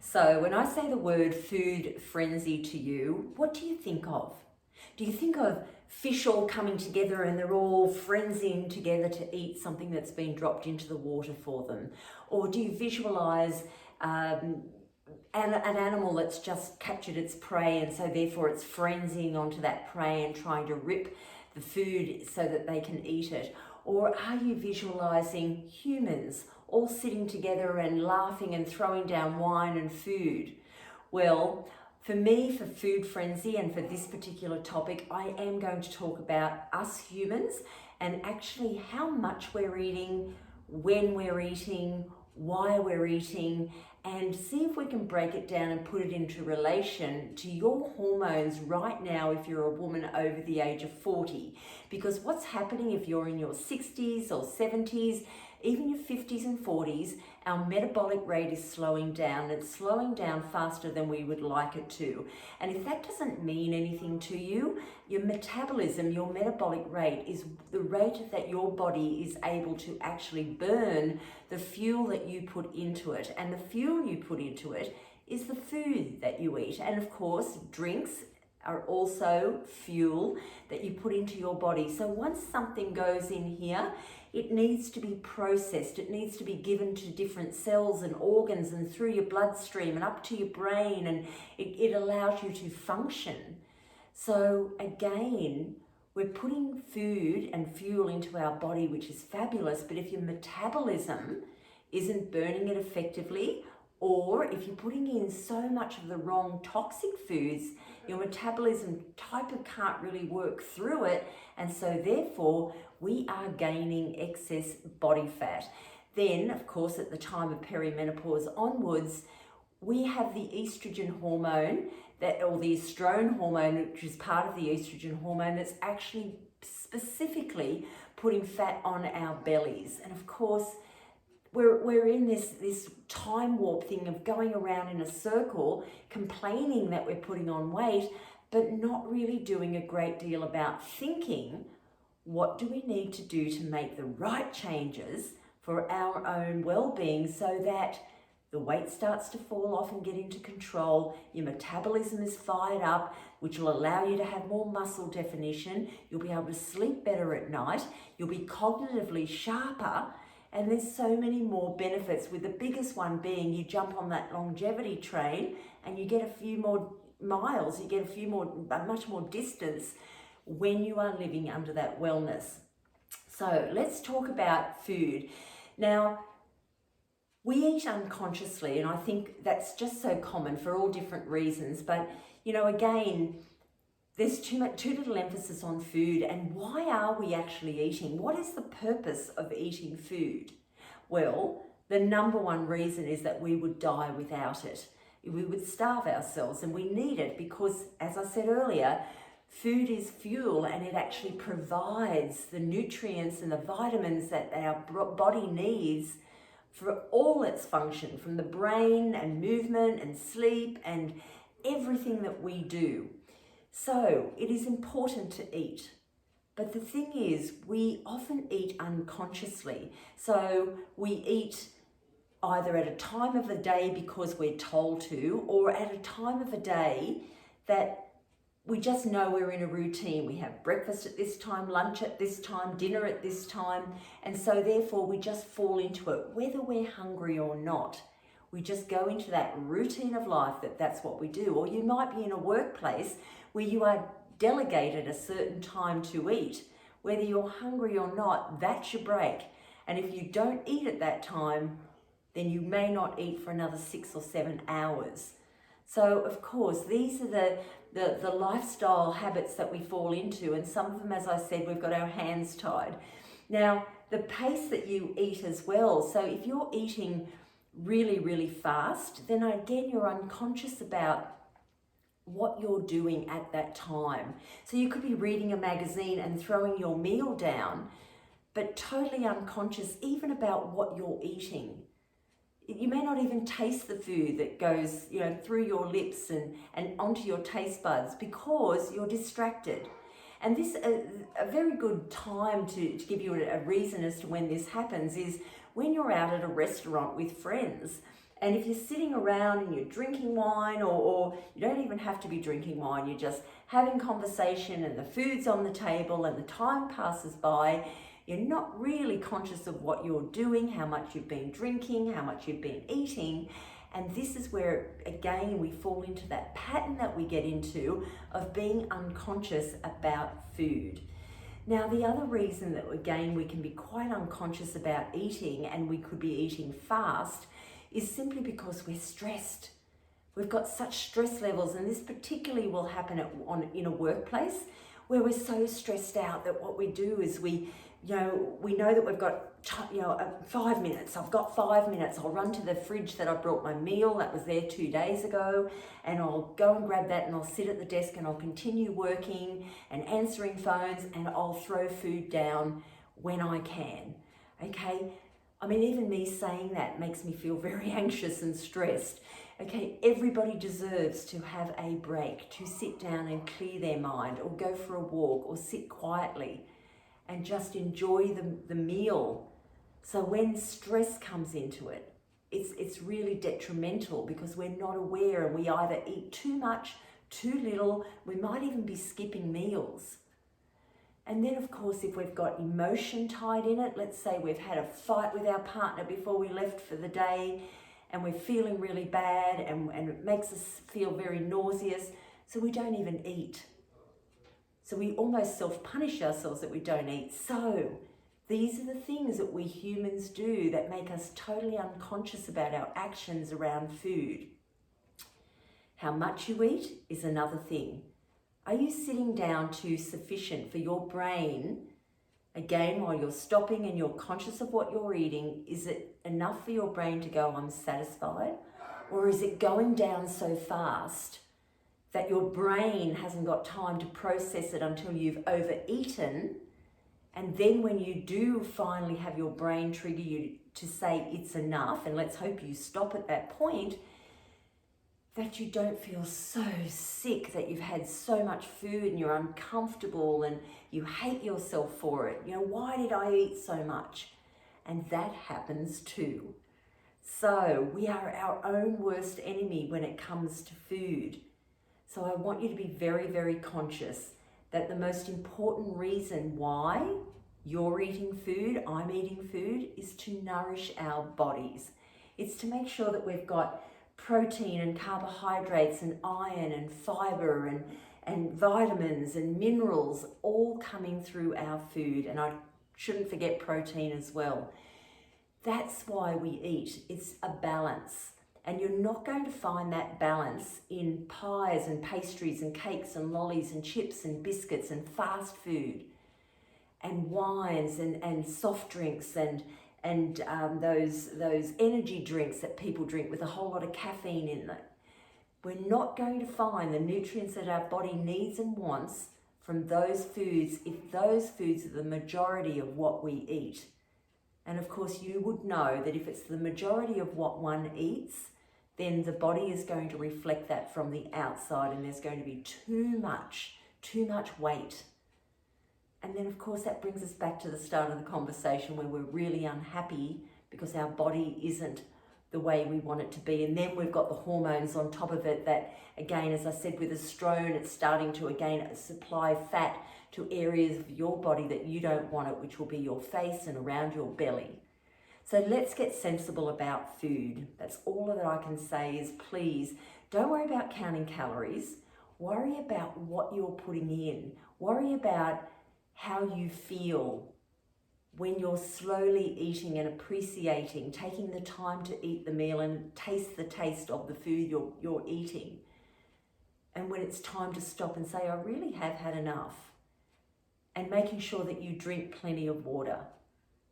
So when I say the word food frenzy to you, what do you think of? Do you think of fish all coming together and they're all frenzying together to eat something that's been dropped into the water for them? Or do you visualize an animal that's just captured its prey and so therefore it's frenzying onto that prey and trying to rip the food so that they can eat it? Or are you visualizing humans all sitting together and laughing and throwing down wine and food? Well, for me, for food frenzy and for this particular topic, I am going to talk about us humans and actually how much we're eating, when we're eating, why we're eating, and see if we can break it down and put it into relation to your hormones right now if you're a woman over the age of 40. Because what's happening if you're in your 60s or 70s, even your 50s and 40s, our metabolic rate is slowing down. It's slowing down faster than we would like it to. And if that doesn't mean anything to you, your metabolism, your metabolic rate is the rate that your body is able to actually burn the fuel that you put into it. And the fuel you put into it is the food that you eat. And of course, drinks are also fuel that you put into your body. So once something goes in here, it needs to be processed. It needs to be given to different cells and organs and through your bloodstream and up to your brain, and it allows you to function. So again, we're putting food and fuel into our body, which is fabulous, but if your metabolism isn't burning it effectively, or if you're putting in so much of the wrong toxic foods, your metabolism type of can't really work through it, and so therefore we are gaining excess body fat. Then, of course, at the time of perimenopause onwards, we have the estrogen hormone, or the estrone hormone, which is part of the estrogen hormone, that's actually specifically putting fat on our bellies. And of course, we're in this time warp thing of going around in a circle, complaining that we're putting on weight, but not really doing a great deal about thinking, what do we need to do to make the right changes for our own well-being so that the weight starts to fall off and get into control, your metabolism is fired up, which will allow you to have more muscle definition, you'll be able to sleep better at night, you'll be cognitively sharper, and there's so many more benefits, with the biggest one being you jump on that longevity train and you get a few more miles, you get much more distance when you are living under that wellness. So let's talk about food. Now, we eat unconsciously, and I think that's just so common for all different reasons. But, again, there's too little emphasis on food. And why are we actually eating? What is the purpose of eating food? Well, the number one reason is that we would die without it. We would starve ourselves, and we need it because, as I said earlier, food is fuel, and it actually provides the nutrients and the vitamins that our body needs for all its function, from the brain and movement and sleep and everything that we do. So it is important to eat. But the thing is, we often eat unconsciously. So we eat either at a time of the day because we're told to, or at a time of the day that we just know we're in a routine. We have breakfast at this time, lunch at this time, dinner at this time, and so therefore we just fall into it, whether we're hungry or not. We just go into that routine of life that's what we do. Or you might be in a workplace where you are delegated a certain time to eat. Whether you're hungry or not, that's your break. And if you don't eat at that time, then you may not eat for another 6 or 7 hours. So of course, these are the lifestyle habits that we fall into, and some of them, as I said, we've got our hands tied. Now, the pace that you eat as well. So if you're eating really, really fast, then again, you're unconscious about what you're doing at that time. So you could be reading a magazine and throwing your meal down, but totally unconscious even about what you're eating. You may not even taste the food that goes, through your lips and onto your taste buds because you're distracted. And this, a very good time to give you a reason as to when this happens is when you're out at a restaurant with friends And if you're sitting around and you're drinking wine, or you don't even have to be drinking wine, you're just having conversation and the food's on the table and the time passes by, you're not really conscious of what you're doing, how much you've been drinking, how much you've been eating. And this is where, again, we fall into that pattern that we get into of being unconscious about food. Now, the other reason that, again, we can be quite unconscious about eating, and we could be eating fast, is simply because we're stressed. We've got such stress levels, and this particularly will happen in a workplace where we're so stressed out that what we do is we know that we've got 5 minutes. I've got 5 minutes. I'll run to the fridge that I brought my meal that was there 2 days ago, and I'll go and grab that, and I'll sit at the desk and I'll continue working and answering phones, and I'll throw food down when I can. Okay? I mean, even me saying that makes me feel very anxious and stressed. Okay, everybody deserves to have a break, to sit down and clear their mind, or go for a walk, or sit quietly and just enjoy the meal. So when stress comes into it, it's really detrimental, because we're not aware, and we either eat too much, too little, we might even be skipping meals. And then, of course, if we've got emotion tied in it, let's say we've had a fight with our partner before we left for the day, and we're feeling really bad, and it makes us feel very nauseous, so we don't even eat. So we almost self-punish ourselves that we don't eat. So these are the things that we humans do that make us totally unconscious about our actions around food. How much you eat is another thing. Are you sitting down to sufficient for your brain? Again, while you're stopping and you're conscious of what you're eating, is it enough for your brain to go, I'm satisfied? Or is it going down so fast that your brain hasn't got time to process it until you've overeaten? And then when you do finally have your brain trigger you to say it's enough, and let's hope you stop at that point, that you don't feel so sick that you've had so much food and you're uncomfortable and you hate yourself for it. Why did I eat so much? And that happens too. So we are our own worst enemy when it comes to food. So I want you to be very, very conscious that the most important reason why you're eating food, I'm eating food, is to nourish our bodies. It's to make sure that we've got protein and carbohydrates and iron and fiber and vitamins and minerals all coming through our food. And I shouldn't forget protein as well. That's why we eat. It's a balance. And you're not going to find that balance in pies and pastries and cakes and lollies and chips and biscuits and fast food and wines and soft drinks and those energy drinks that people drink with a whole lot of caffeine in them. We're not going to find the nutrients that our body needs and wants from those foods if those foods are the majority of what we eat. And of course, you would know that if it's the majority of what one eats, then the body is going to reflect that from the outside, and there's going to be too much weight. And then, of course, that brings us back to the start of the conversation where we're really unhappy because our body isn't the way we want it to be. And then we've got the hormones on top of it that, again, as I said, with estrone, it's starting to, again, supply fat to areas of your body that you don't want it, which will be your face and around your belly. So let's get sensible about food. That's all that I can say is, please don't worry about counting calories. Worry about what you're putting in. Worry about how you feel when you're slowly eating and appreciating, taking the time to eat the meal and taste the taste of the food you're eating. And when it's time to stop and say, I really have had enough. And making sure that you drink plenty of water.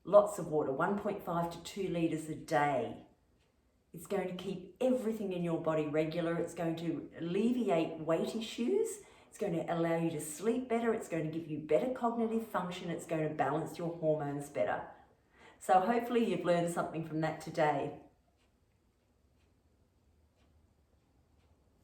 Lots of water, 1.5 to 2 litres a day. It's going to keep everything in your body regular. It's going to alleviate weight issues. It's going to allow you to sleep better. It's going to give you better cognitive function. It's going to balance your hormones better. So hopefully you've learned something from that today.